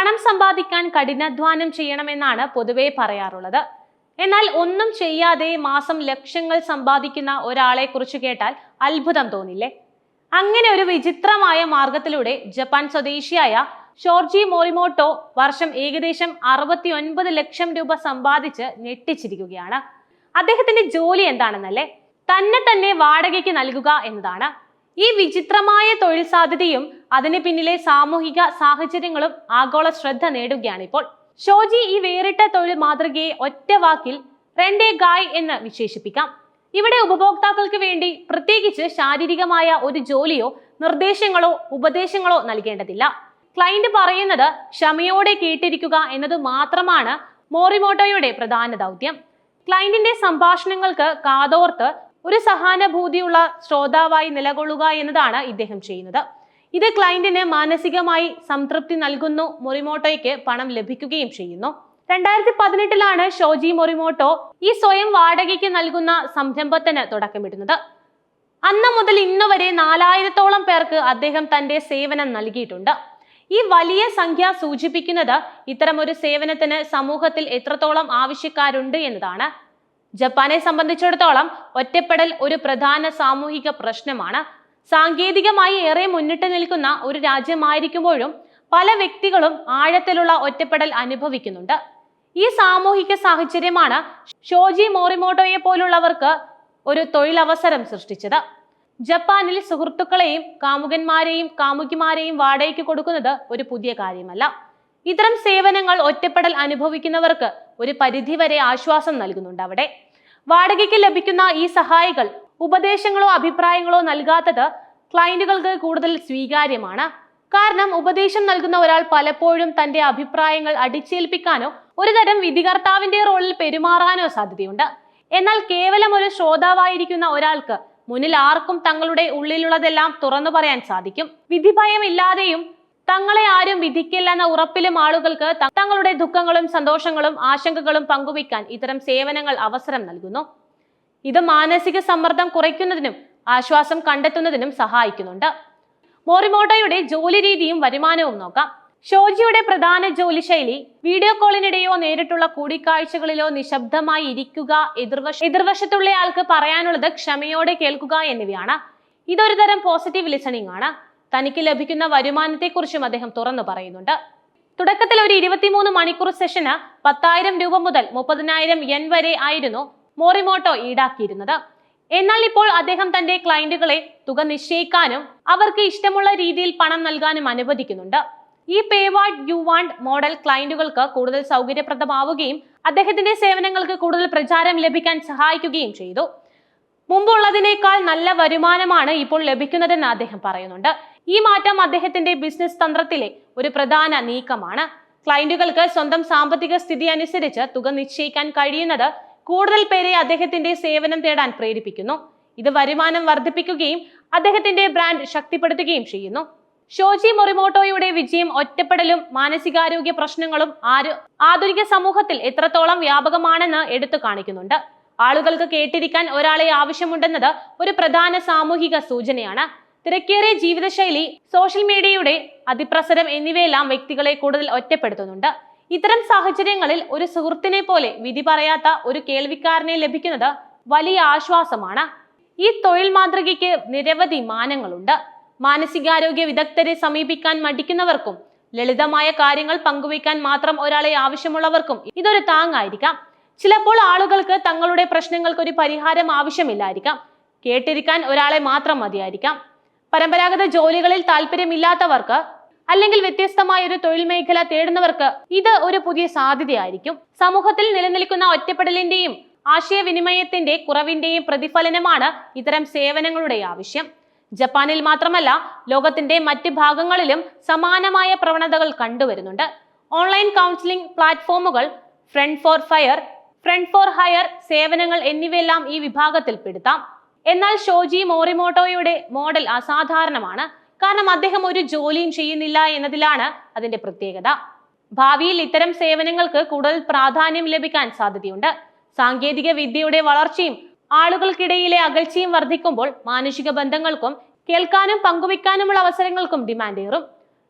പണം സമ്പാദിക്കാൻ കഠിനാധ്വാനം ചെയ്യണമെന്നാണ് പൊതുവെ പറയാറുള്ളത്. എന്നാൽ ഒന്നും ചെയ്യാതെ മാസം ലക്ഷങ്ങൾ സമ്പാദിക്കുന്ന ഒരാളെ കുറിച്ച് കേട്ടാൽ അത്ഭുതം തോന്നില്ലേ? അങ്ങനെ ഒരു വിചിത്രമായ മാർഗത്തിലൂടെ ജപ്പാൻ സ്വദേശിയായ ഷോർജി മോറിമോട്ടോ വർഷം ഏകദേശം 69 ലക്ഷം രൂപ സമ്പാദിച്ച് ഞെട്ടിച്ചിരിക്കുകയാണ്. അദ്ദേഹത്തിന്റെ ജോലി എന്താണെന്നല്ലേ? തന്നെ വാടകയ്ക്ക് നൽകുക എന്നതാണ്. ഈ വിചിത്രമായ തൊഴിൽ സാധ്യതയും അതിന് പിന്നിലെ സാമൂഹിക സാഹചര്യങ്ങളും ആഗോള ശ്രദ്ധ നേടുകയാണ് ഇപ്പോൾ. ഷോജി ഈ വേറിട്ട തൊഴിൽ മാതൃകയെ ഒറ്റ വാക്കിൽ റെൻഡെ ഗായ് എന്ന് വിശേഷിപ്പിക്കാം. ഇവിടെ ഉപഭോക്താക്കൾക്ക് വേണ്ടി പ്രത്യേകിച്ച് ശാരീരികമായ ഒരു ജോലിയോ നിർദ്ദേശങ്ങളോ ഉപദേശങ്ങളോ നൽകേണ്ടതില്ല. ക്ലയന്റ് പറയുന്നത് ക്ഷമയോടെ കേട്ടിരിക്കുക എന്നത് മാത്രമാണ് മോറിമോട്ടോയുടെ പ്രധാന ദൗത്യം. ക്ലയന്റിന്റെ സംഭാഷണങ്ങൾക്ക് കാതോർത്ത് ഒരു സഹാനുഭൂതിയുള്ള ശ്രോതാവായി നിലകൊള്ളുക എന്നതാണ് ഇദ്ദേഹം ചെയ്യുന്നത്. ഇത് ക്ലയന്റിന് മാനസികമായി സംതൃപ്തി നൽകുന്നു, മോറിമോട്ടോയ്ക്ക് പണം ലഭിക്കുകയും ചെയ്യുന്നു. 2018 ഷോജി മോറിമോട്ടോ ഈ സ്വയം വാടകയ്ക്ക് നൽകുന്ന സംരംഭത്തിന് തുടക്കമിടുന്നത്. അന്ന് മുതൽ ഇന്നു വരെ 4000-ഓളം പേർക്ക് അദ്ദേഹം തന്റെ സേവനം നൽകിയിട്ടുണ്ട്. ഈ വലിയ സംഖ്യ സൂചിപ്പിക്കുന്നത് ഇത്തരം ഒരു സേവനത്തിന് സമൂഹത്തിൽ എത്രത്തോളം ആവശ്യക്കാരുണ്ട് എന്നതാണ്. ജപ്പാനെ സംബന്ധിച്ചിടത്തോളം ഒറ്റപ്പെടൽ ഒരു പ്രധാന സാമൂഹിക പ്രശ്നമാണ്. സാങ്കേതികമായി ഏറെ മുന്നിട്ട് നിൽക്കുന്ന ഒരു രാജ്യമായിരിക്കുമ്പോഴും പല വ്യക്തികളും ആഴത്തിലുള്ള ഒറ്റപ്പെടൽ അനുഭവിക്കുന്നുണ്ട്. ഈ സാമൂഹിക സാഹചര്യമാണ് ഷോജി മോറിമോട്ടോയെ പോലുള്ളവർക്ക് ഒരു തൊഴിലവസരം സൃഷ്ടിച്ചത്. ജപ്പാനിൽ സുഹൃത്തുക്കളെയും കാമുകന്മാരെയും കാമുകിമാരെയും വാടകയ്ക്ക് കൊടുക്കുന്നത് ഒരു പുതിയ കാര്യമല്ല. ഇത്തരം സേവനങ്ങൾ ഒറ്റപ്പെടൽ അനുഭവിക്കുന്നവർക്ക് ഒരു പരിധിവരെ ആശ്വാസം നൽകുന്നുണ്ട്. അവിടെ വാടകയ്ക്ക് ലഭിക്കുന്ന ഈ സഹായികൾ ഉപദേശങ്ങളോ അഭിപ്രായങ്ങളോ നൽകാത്തത് ക്ലയന്റുകൾക്ക് കൂടുതൽ സ്വീകാര്യമാണ്. കാരണം ഉപദേശം നൽകുന്ന ഒരാൾ പലപ്പോഴും തന്റെ അഭിപ്രായങ്ങൾ അടിച്ചേൽപ്പിക്കാനോ ഒരുതരം വിധികർത്താവിന്റെ റോളിൽ പെരുമാറാനോ സാധ്യതയുണ്ട്. എന്നാൽ കേവലം ഒരു ശ്രോതാവായിരിക്കുന്ന ഒരാൾക്ക് മുന്നിൽ ആർക്കും തങ്ങളുടെ ഉള്ളിലുള്ളതെല്ലാം തുറന്നു പറയാൻ സാധിക്കും. വിധിഭയമില്ലാതെയും തങ്ങളെ ആരും വിധിക്കില്ലെന്ന ഉറപ്പിലും ആളുകൾക്ക് തങ്ങളുടെ ദുഃഖങ്ങളും സന്തോഷങ്ങളും ആശങ്കകളും പങ്കുവയ്ക്കാൻ ഇത്തരം സേവനങ്ങൾ അവസരം നൽകുന്നു. ഇത് മാനസിക സമ്മർദ്ദം കുറയ്ക്കുന്നതിനും ആശ്വാസം കണ്ടെത്തുന്നതിനും സഹായിക്കുന്നുണ്ട്. മോറിമോട്ടോയുടെ ജോലി രീതിയും വരുമാനവും നോക്കാം. ഷോജിയുടെ പ്രധാന ജോലി ശൈലി വീഡിയോ കോളിനിടെയോ നേരിട്ടുള്ള കൂടിക്കാഴ്ചകളിലോ നിശബ്ദമായി ഇരിക്കുക, എതിർവശത്തുള്ളയാൾക്ക് പറയാനുള്ളത് ക്ഷമയോടെ കേൾക്കുക എന്നിവയാണ്. ഇതൊരു തരം പോസിറ്റീവ് ലിസണിംഗ് ആണ്. തനിക്ക് ലഭിക്കുന്ന വരുമാനത്തെക്കുറിച്ചും അദ്ദേഹം തുറന്നു പറയുന്നുണ്ട്. തുടക്കത്തിൽ ഒരു 23 മണിക്കൂർ സെഷന് 10,000 രൂപ മുതൽ 30,000 yen വരെ ആയിരുന്നു മോറിമോട്ടോ ഈടാക്കിയിരുന്നത്. എന്നാൽ ഇപ്പോൾ അദ്ദേഹം തന്റെ ക്ലയന്റുകളെ തുക നിശ്ചയിക്കാനും അവർക്ക് ഇഷ്ടമുള്ള രീതിയിൽ പണം നൽകാനും അനുവദിക്കുന്നുണ്ട്. ഈ പേ വാട്ട് യു വാണ്ട് മോഡൽ ക്ലയന്റുകൾക്ക് കൂടുതൽ സൗകര്യപ്രദമാവുകയും അദ്ദേഹത്തിന്റെ സേവനങ്ങൾക്ക് കൂടുതൽ പ്രചാരം ലഭിക്കാൻ സഹായിക്കുകയും ചെയ്തു. മുമ്പുള്ളതിനേക്കാൾ നല്ല വരുമാനമാണ് ഇപ്പോൾ ലഭിക്കുന്നതെന്ന് അദ്ദേഹം പറയുന്നുണ്ട്. ഈ മാറ്റം അദ്ദേഹത്തിന്റെ ബിസിനസ് തന്ത്രത്തിലെ ഒരു പ്രധാന നീക്കമാണ്. ക്ലയന്റുകൾക്ക് സ്വന്തം സാമ്പത്തിക സ്ഥിതി അനുസരിച്ച് തുക നിശ്ചയിക്കാൻ കഴിയുന്നത് കൂടുതൽ പേരെ അദ്ദേഹത്തിന്റെ സേവനം തേടാൻ പ്രേരിപ്പിക്കുന്നു. ഇത് വരുമാനം വർദ്ധിപ്പിക്കുകയും അദ്ദേഹത്തിന്റെ ബ്രാൻഡ് ശക്തിപ്പെടുത്തുകയും ചെയ്യുന്നു. ഷോജി മോറിമോട്ടോയുടെ വിജയം ഒറ്റപ്പെടലും മാനസികാരോഗ്യ പ്രശ്നങ്ങളും ആധുനിക സമൂഹത്തിൽ എത്രത്തോളം വ്യാപകമാണെന്ന് എടുത്തു കാണിക്കുന്നുണ്ട്. ആളുകൾക്ക് കേട്ടിരിക്കാൻ ഒരാളെ ആവശ്യമുണ്ടെന്നത് ഒരു പ്രധാന സാമൂഹിക സൂചനയാണ്. തിരക്കേറിയ ജീവിതശൈലി, സോഷ്യൽ മീഡിയയുടെ അതിപ്രസരം എന്നിവയെല്ലാം വ്യക്തികളെ കൂടുതൽ ഒറ്റപ്പെടുത്തുന്നുണ്ട്. ഇത്തരം സാഹചര്യങ്ങളിൽ ഒരു സുഹൃത്തിനെ പോലെ വിധി പറയാത്ത ഒരു കേൾവിക്കാരനെ ലഭിക്കുന്നത് വലിയ ആശ്വാസമാണ്. ഈ തൊഴിൽ മാതൃകയ്ക്ക് നിരവധി മാനങ്ങളുണ്ട്. മാനസികാരോഗ്യ വിദഗ്ധരെ സമീപിക്കാൻ മടിക്കുന്നവർക്കും ലളിതമായ കാര്യങ്ങൾ പങ്കുവയ്ക്കാൻ മാത്രം ഒരാളെ ആവശ്യമുള്ളവർക്കും ഇതൊരു താങ്ങായിരിക്കാം. ചിലപ്പോൾ ആളുകൾക്ക് തങ്ങളുടെ പ്രശ്നങ്ങൾക്ക് ഒരു പരിഹാരം ആവശ്യമില്ലായിരിക്കാം. കേട്ടിരിക്കാൻ ഒരാളെ മാത്രം മതിയായിരിക്കാം. പരമ്പരാഗത ജോലികളിൽ താല്പര്യമില്ലാത്തവർക്ക് അല്ലെങ്കിൽ വ്യത്യസ്തമായ ഒരു തൊഴിൽ മേഖല തേടുന്നവർക്ക് ഇത് ഒരു പുതിയ സാധ്യതയായിരിക്കും. സമൂഹത്തിൽ നിലനിൽക്കുന്ന ഒറ്റപ്പെടലിന്റെയും ആശയവിനിമയത്തിന്റെ കുറവിന്റെയും പ്രതിഫലനമാണ് ഇത്തരം സേവനങ്ങളുടെ ആവശ്യം. ജപ്പാനിൽ മാത്രമല്ല, ലോകത്തിന്റെ മറ്റ് ഭാഗങ്ങളിലും സമാനമായ പ്രവണതകൾ കണ്ടുവരുന്നുണ്ട്. ഓൺലൈൻ കൗൺസിലിംഗ് പ്ലാറ്റ്ഫോമുകൾ, ഫ്രണ്ട് ഫോർ ഹയർ സേവനങ്ങൾ എന്നിവയെല്ലാം ഈ വിഭാഗത്തിൽ പെടുത്താം. എന്നാൽ ഷോജി മോറിമോട്ടോയുടെ മോഡൽ അസാധാരണമാണ്. കാരണം അദ്ദേഹം ഒരു ജോലിയും ചെയ്യുന്നില്ല എന്നതിലാണ് അതിന്റെ പ്രത്യേകത. ഭാവിയിൽ ഇത്തരം സേവനങ്ങൾക്ക് കൂടുതൽ പ്രാധാന്യം ലഭിക്കാൻ സാധ്യതയുണ്ട്. സാങ്കേതിക വിദ്യയുടെ വളർച്ചയും ആളുകൾക്കിടയിലെ അകൽച്ചയും വർദ്ധിക്കുമ്പോൾ മാനുഷിക ബന്ധങ്ങൾക്കും കേൾക്കാനും പങ്കുവയ്ക്കാനുമുള്ള അവസരങ്ങൾക്കും ഡിമാൻഡ് ഏറും.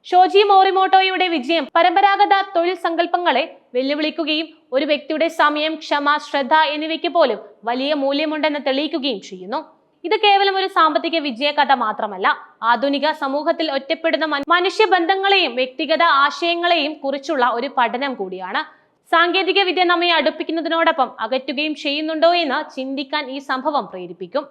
ഷോജി മോറിമോട്ടോയുടെ വിജയം പരമ്പരാഗത തൊഴിൽ സങ്കല്പങ്ങളെ വെല്ലുവിളിക്കുകയും ഒരു വ്യക്തിയുടെ സമയം, ക്ഷമ, ശ്രദ്ധ എന്നിവയ്ക്ക് പോലും വലിയ മൂല്യമുണ്ടെന്ന് തെളിയിക്കുകയും ചെയ്യുന്നു. ഇത് കേവലം ഒരു സാമ്പത്തിക വിജയകഥ മാത്രമല്ല, ആധുനിക സമൂഹത്തിൽ ഒറ്റപ്പെടുന്ന മനുഷ്യബന്ധങ്ങളെയും വ്യക്തിഗത ആശയങ്ങളെയും കുറിച്ചുള്ള ഒരു പഠനം കൂടിയാണ്. സാങ്കേതിക വിദ്യ നമ്മെ അടുപ്പിക്കുന്നതിനോടൊപ്പം അകറ്റുകയും ചെയ്യുന്നുണ്ടോ എന്ന് ചിന്തിക്കാൻ ഈ സംഭവം പ്രേരിപ്പിക്കും.